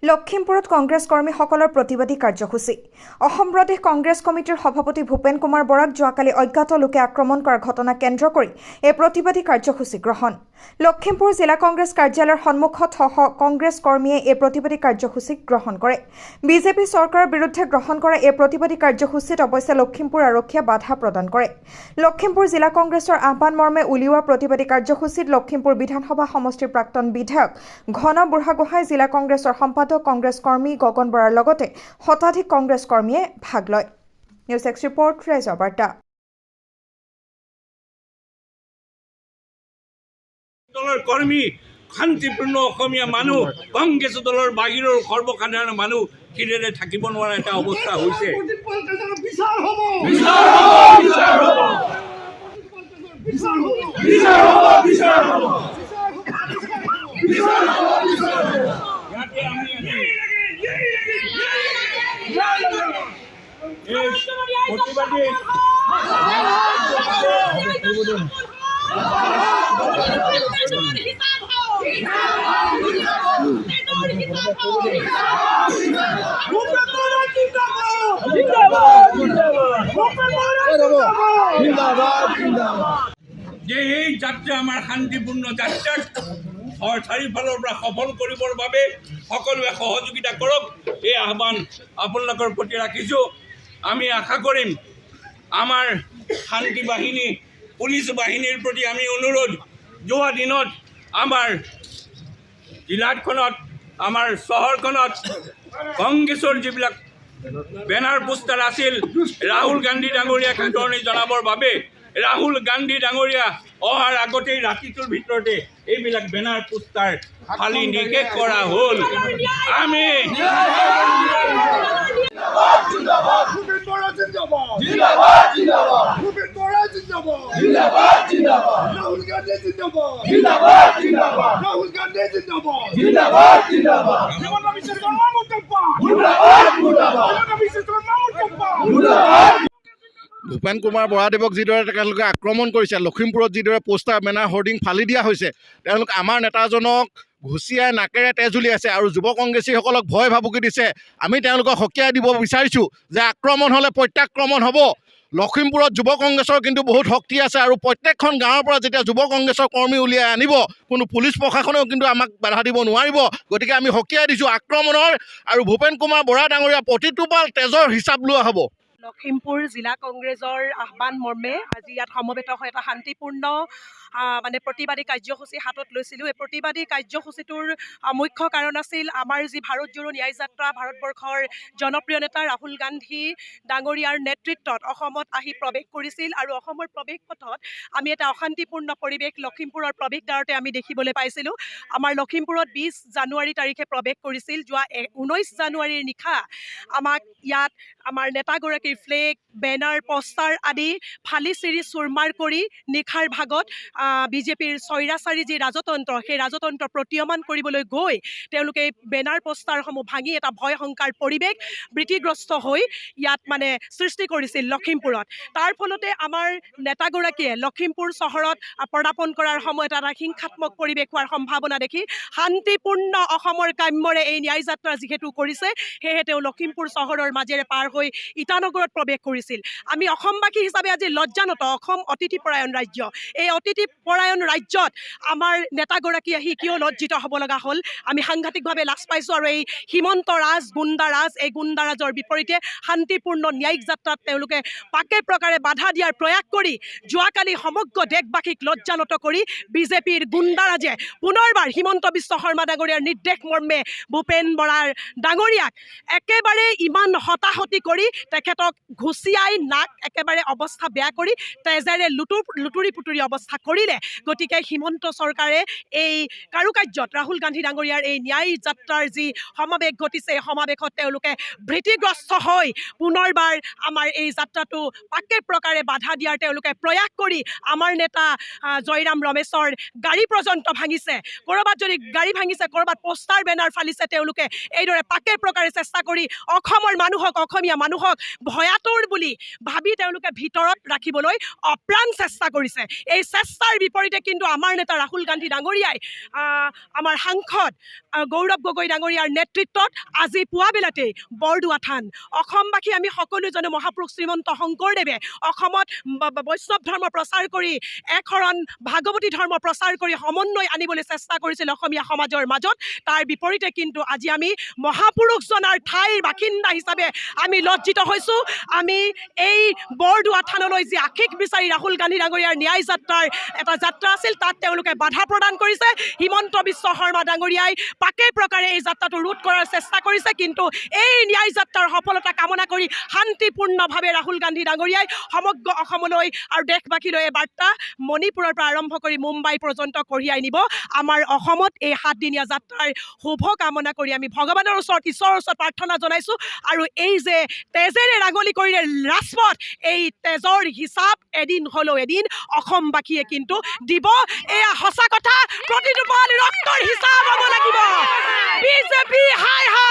লখিমপুৰত কংগ্ৰেছ কৰ্মীসকলৰ প্ৰতিবাদী কাৰ্যসূচী। অসম প্ৰদেশ কংগ্ৰেছ কমিটিৰ সভাপতি ভূপেন কুমাৰ বৰাক যোৱাকালি অজ্ঞাত লোকে আক্ৰমণ কৰাৰ ঘটনা কেন্দ্ৰ কৰি এই প্ৰতিবাদী কাৰ্যসূচী গ্ৰহণ। লখিমপুৰ জিলা কংগ্ৰেছ কাৰ্যালয়ৰ সন্মুখত কংগ্ৰেছ কৰ্মীয়ে এই প্ৰতিবাদী কাৰ্যসূচী গ্ৰহণ কৰে। বিজেপি চৰকাৰৰ বিৰুদ্ধে গ্ৰহণ কৰা এই প্ৰতিবাদী কাৰ্যসূচীত অৱশ্যে লখিমপুৰ আৰক্ষীয়ে বাধা প্ৰদান কৰে। লখিমপুৰ জিলা কংগ্ৰেছৰ আহ্বান মৰ্মে উলিওৱা প্ৰতিবাদী কাৰ্যসূচীত লখিমপুৰ বিধানসভা সমষ্টিৰ প্ৰাক্তন বিধায়ক ঘন বুঢ়াগোহাঁই, জিলা কংগ্ৰেছৰ সম্পাদক কংগ্ৰেছ কৰ্মী গগন বৰাৰ লগতে শতাধিক কংগ্ৰেছ কৰ্মীয়ে ভাগ লয়। নিউজ এক্স ৰিপৰ্ট, ৰাইজৰ বাৰ্তা। দলৰ কৰ্মী, শান্তিপূৰ্ণ অসমীয়া মানুহ, কংগ্ৰেছ দলৰ বাহিৰৰ সৰ্বসাধাৰণ মানুহ কিদৰে থাকিব নোৱাৰা এটা অৱস্থা হৈছে। যে এই যাত্ৰা আমাৰ শান্তিপূৰ্ণ যাত্ৰাক চাৰিওফালৰ পৰা সফল কৰিবৰ বাবে সকলোৱে সহযোগিতা কৰক, এই আহ্বান আপোনালোকৰ প্ৰতি ৰাখিছোঁ। আমি আশা কৰিম আমাৰ শান্তি বাহিনী, পুলিচ বাহিনীৰ প্ৰতি আমি অনুৰোধ, যোৱা দিনত আমাৰ জিলাখনত, আমাৰ চহৰখনত কংগ্ৰেছৰ যিবিলাক বেনাৰ পোষ্টাৰ আছিল, ৰাহুল গান্ধী ডাঙৰীয়াক আদৰণি জনাবৰ বাবে ৰাহুল গান্ধী ডাঙৰীয়া অহাৰ আগতেই ৰাতিটোৰ ভিতৰতে এইবিলাক বেনাৰ পোষ্টাৰ ফালি নিষেধ কৰা হ'ল। আমি ভূপেন কুমাৰ বৰাদেৱক যিদৰে তেওঁলোকে আক্ৰমণ কৰিছে, লখিমপুৰত যিদৰে পোষ্টাৰ বেনাৰ হোৰ্ডিং ফালি দিয়া হৈছে, তেওঁলোকে আমাৰ নেতাজনক ঘুচিয়াই নাকেৰে তেজ উলিয়াইছে আৰু যুৱ কংগ্ৰেছীসকলক ভয় ভাবুকি দিছে। আমি তেওঁলোকক সকীয়াই দিব বিচাৰিছোঁ যে আক্ৰমণ হ'লে প্ৰত্যাক্ৰমণ হ'ব। লখিমপুৰত যুৱ কংগ্ৰেছৰ কিন্তু বহুত শক্তি আছে আৰু প্ৰত্যেকখন গাঁৱৰ পৰা যেতিয়া যুৱ কংগ্ৰেছৰ কৰ্মী উলিয়াই আনিব, কোনো পুলিচ প্ৰশাসনেও কিন্তু আমাক বাধা দিব নোৱাৰিব। গতিকে আমি সকীয়াই দিছোঁ আক্ৰমণৰ, আৰু ভূপেন কুমাৰ বৰা ডাঙৰীয়া প্ৰতিটো পাল তেজৰ হিচাপ লোৱা হ'ব। লখিমপুৰ জিলা কংগ্ৰেছৰ আহ্বান মৰ্মে আজি ইয়াত সমবেত হৈ এটা শান্তিপূৰ্ণ প্ৰতিবাদী কাৰ্যসূচী হাতত লৈছিলোঁ। এই প্ৰতিবাদী কাৰ্যসূচীটোৰ মুখ্য কাৰণ আছিল আমাৰ যি ভাৰত জোৰো ন্যায় যাত্ৰা, ভাৰতবৰ্ষৰ জনপ্ৰিয় নেতা ৰাহুল গান্ধী ডাঙৰীয়াৰ নেতৃত্বত অসমত আহি প্ৰৱেশ কৰিছিল আৰু অসমৰ প্ৰৱেশ পথত আমি এটা অশান্তিপূৰ্ণ পৰিৱেশ লখিমপুৰৰ প্ৰৱেশদ্বাৰতে আমি দেখিবলৈ পাইছিলোঁ। আমাৰ লখিমপুৰত 20 জানুৱাৰী তাৰিখে প্ৰৱেশ কৰিছিল। যোৱা 19 জানুৱাৰীৰ নিশা আমাক ইয়াত আমাৰ নেতাগৰাকীৰ ফ্লেগ, বেনাৰ, পোষ্টাৰ আদি ফালি চিৰি চুৰমাৰ কৰি নিশাৰ ভাগত বিজেপিৰ স্বৈৰাচাৰী যি ৰাজতন্ত্ৰ, সেই ৰাজতন্ত্ৰ প্ৰতীয়মান কৰিবলৈ গৈ তেওঁলোকে বেনাৰ পোষ্টাৰসমূহ ভাঙি এটা ভয় শংকাৰ পৰিৱেশ ভীতিগ্ৰস্ত হৈ ইয়াত সৃষ্টি কৰিছিল লখিমপুৰত। তাৰ ফলতে আমাৰ নেতাগৰাকীয়ে লখিমপুৰ চহৰত পদাৰ্পণ কৰাৰ সময়ত এটা হিংসাত্মক পৰিৱেশ হোৱাৰ সম্ভাৱনা দেখি শান্তিপূৰ্ণ অসমৰ কাম্যৰে এই ন্যায় যাত্ৰা যিহেতু কৰিছে, সেয়েহে তেওঁ লখিমপুৰ চহৰৰ মাজেৰে পাৰ হৈ ইটানগৰত প্ৰৱেশ কৰিছিল। আমি অসমবাসী হিচাপে আজি লজ্জানত। অসম অতিথিপৰায়ণ ৰাজ্য, এই অতিথিপৰায়ণ ৰাজ্যত আমাৰ নেতাগৰাকী আহি কিয় লজ্জিত হ'ব লগা হ'ল, আমি সাংঘাতিকভাৱে লাজ পাইছোঁ। আৰু এই হিমন্ত ৰাজ, গুণ্ডাৰাজ, এই গুণ্ডাৰাজৰ বিপৰীতে শান্তিপূৰ্ণ ন্যায়িক যাত্ৰাত তেওঁলোকে পাকে প্ৰকাৰে বাধা দিয়াৰ প্ৰয়াস কৰি যোৱাকালি সমগ্ৰ দেশবাসীক লজ্জানত কৰি বিজেপিৰ গুণ্ডাৰাজে পুনৰবাৰ হিমন্ত বিশ্ব শৰ্মা ডাঙৰীয়াৰ নিৰ্দেশ মৰ্মে ভূপেন বৰাৰ ডাঙৰীয়াক একেবাৰে ইমান হতাহতি কৰি তেখেতক ঘুচিয়াই নাক একেবাৰে অৱস্থা বেয়া কৰি তেজেৰে লুতুৰি পুতুৰি অৱস্থা কৰিলে। গতিকে হিমন্ত চৰকাৰে এই কাৰুকাৰ্যত ৰাহুল গান্ধী ডাঙৰীয়াৰ এই ন্যায় যাত্ৰাৰ যি সমাৱেশ ঘটিছে, এই সমাৱেশত তেওঁলোকে ভীতিগ্ৰস্ত হৈ পুনৰবাৰ আমাৰ এই যাত্ৰাটো পাকে প্ৰকাৰে বাধা দিয়াৰ তেওঁলোকে প্ৰয়াস কৰি আমাৰ নেতা জয়ৰাম ৰমেশৰ গাড়ী পৰ্যন্ত ভাঙিছে। ক'ৰবাত যদি গাড়ী ভাঙিছে, ক'ৰবাত পোষ্টাৰ বেনাৰ ফালিছে, তেওঁলোকে এইদৰে পাকে প্ৰকাৰে চেষ্টা কৰি অসমৰ মানুহক, অসমীয়া মানুহক ভয়াতুৰ বুলি ভাবি তেওঁলোকে ভিতৰত ৰাখিবলৈ অপ্ৰাণ চেষ্টা কৰিছে। এই চেষ্টা তাৰ বিপৰীতে কিন্তু আমাৰ নেতা ৰাহুল গান্ধী ডাঙৰীয়াই আমাৰ সাংসদ গৌৰৱ গগৈ ডাঙৰীয়াৰ নেতৃত্বত আজি পুৱাবেলাতেই বৰদোৱা থান অসমবাসী আমি সকলো জানো মহাপুৰুষ শ্ৰীমন্ত শংকৰদেৱে অসমত বৈষ্ণৱ ধৰ্ম প্ৰচাৰ কৰি একশৰণ ভাগৱতী ধৰ্ম প্ৰচাৰ কৰি সমন্বয় আনিবলৈ চেষ্টা কৰিছিল অসমীয়া সমাজৰ মাজত তাৰ বিপৰীতে কিন্তু আজি আমি মহাপুৰুষজনাৰ ঠাইৰ বাসিন্দা হিচাপে আমি লজ্জিত হৈছোঁ আমি এই বৰদোৱা থানলৈ যি আশীষ বিচাৰি ৰাহুল গান্ধী ডাঙৰীয়াৰ ন্যায় যাত্ৰাৰ এটা যাত্ৰা আছিল তাত তেওঁলোকে বাধা প্ৰদান কৰিছে হিমন্ত বিশ্ব শৰ্মা ডাঙৰীয়াই পাকে প্ৰকাৰে এই যাত্ৰাটো ৰোধ কৰাৰ চেষ্টা কৰিছে কিন্তু এই ন্যায় যাত্ৰাৰ সফলতা কামনা কৰি শান্তিপূৰ্ণভাৱে ৰাহুল গান্ধী ডাঙৰীয়াই সমগ্ৰ অসমলৈ আৰু দেশবাসীলৈ এই বাৰ্তা মণিপুৰৰ পৰা আৰম্ভ কৰি মুম্বাই পৰ্যন্ত কঢ়িয়াই নিব আমাৰ অসমত এই 7দিনীয়া যাত্ৰাৰ শুভ কামনা কৰি আমি ভগৱানৰ ওচৰত ঈশ্বৰৰ ওচৰত প্ৰাৰ্থনা জনাইছোঁ আৰু এই যে তেজেৰে ৰাঙলী কৰিলে ৰাজপথ এই তেজৰ হিচাপ এদিন হ'লেও এদিন অসমবাসীয়ে কিন্তু দিব এয়া সঁচা কথা প্ৰতিটো ৰক্তৰ হিচাপ হ'ব লাগিব বিজেপি হাই হাই